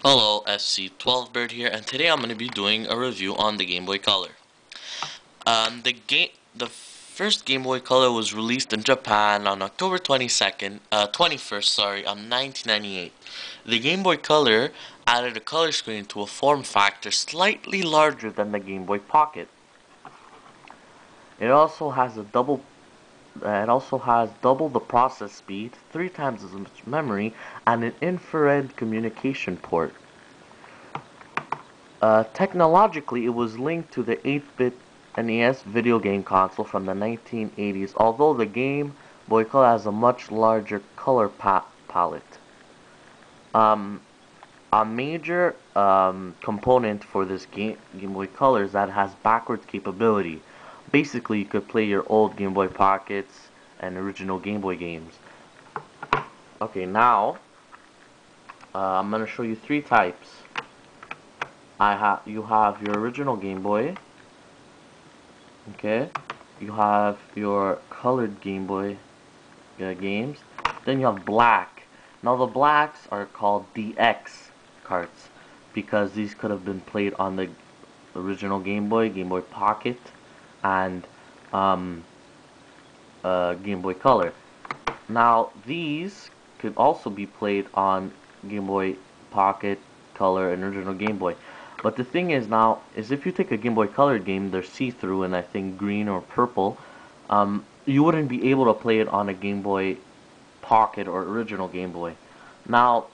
Hello, SC12Bird here, and today I'm going to be doing a review on the Game Boy Color. The first Game Boy Color was released in Japan on October 21st, sorry, on 1998. The Game Boy Color added a color screen to a form factor slightly larger than the Game Boy Pocket. It also has double the process speed, 3 times as much memory, and an infrared communication port. Technologically, it was linked to the 8-bit NES video game console from the 1980s, although the Game Boy Color has a much larger color palette. Um, a major component for this Game Boy Color is that it has backwards capability. Basically, you could play your old Game Boy Pockets and original Game Boy games. Okay, now I'm going to show you 3 types. You have your original Game Boy. Okay, you have your colored Game Boy games. Then you have black. Now the blacks are called DX carts because these could have been played on the original Game Boy, Game Boy Pocket, and Game Boy Color. Now these could also be played on Game Boy Pocket, Color, and original Game Boy. But the thing is now, is if you take a Game Boy Color game, they're see-through and I think green or purple, you wouldn't be able to play it on a Game Boy Pocket or original Game Boy. Now,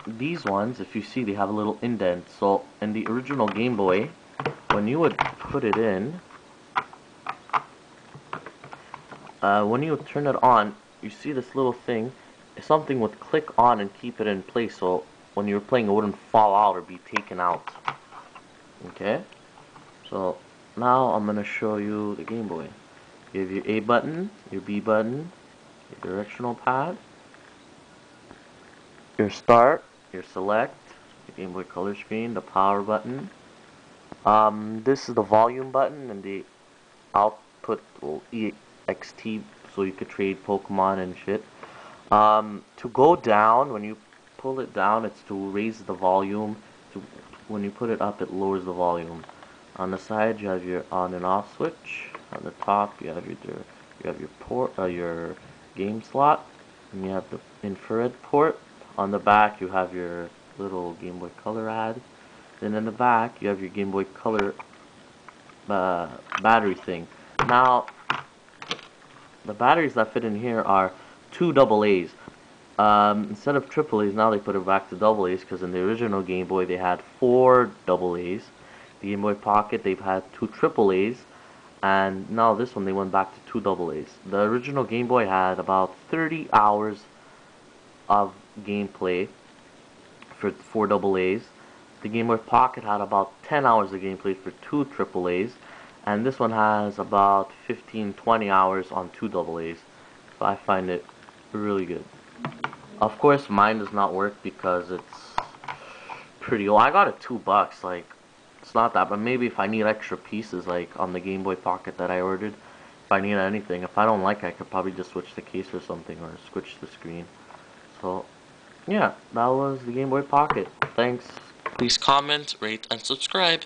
these ones, if you see, they have a little indent. So in the original Game Boy, when you would put it in, when you would turn it on, you see this little thing. Something would click on and keep it in place. So when you're playing, it wouldn't fall out or be taken out. Okay, so now I'm gonna show you the Game Boy. You have your A button, your B button, your directional pad, your start, your select, the Game Boy Color screen, the power button. This is the volume button and the output will EXT, so you could trade Pokemon and shit. To go down, when you pull it down, it's to raise the volume. When you put it up, it lowers the volume. On the side, you have your on and off switch. On the top, you have your game slot, and you have the infrared port. On the back, you have your little Game Boy Color ad. Then in the back, you have your Game Boy Color battery thing. Now, the batteries that fit in here are 2 AA's. Instead of triple A's, now they put it back to double A's because in the original Game Boy they had 4 double A's. The Game Boy Pocket they've had 2 triple A's, and now this one they went back to 2 double A's. The original Game Boy had about 30 hours of gameplay for 4 double A's. The Game Boy Pocket had about 10 hours of gameplay for 2 triple A's, and this one has about 15-20 hours on 2 double A's. So I find it really good. Of course, mine does not work because it's pretty old. I got it $2. Like, it's not that, but maybe if I need extra pieces, like on the Game Boy Pocket that I ordered, if I need anything, if I don't like it, I could probably just switch the case or something, or switch the screen. So, yeah, that was the Game Boy Pocket. Thanks. Please comment, rate, and subscribe.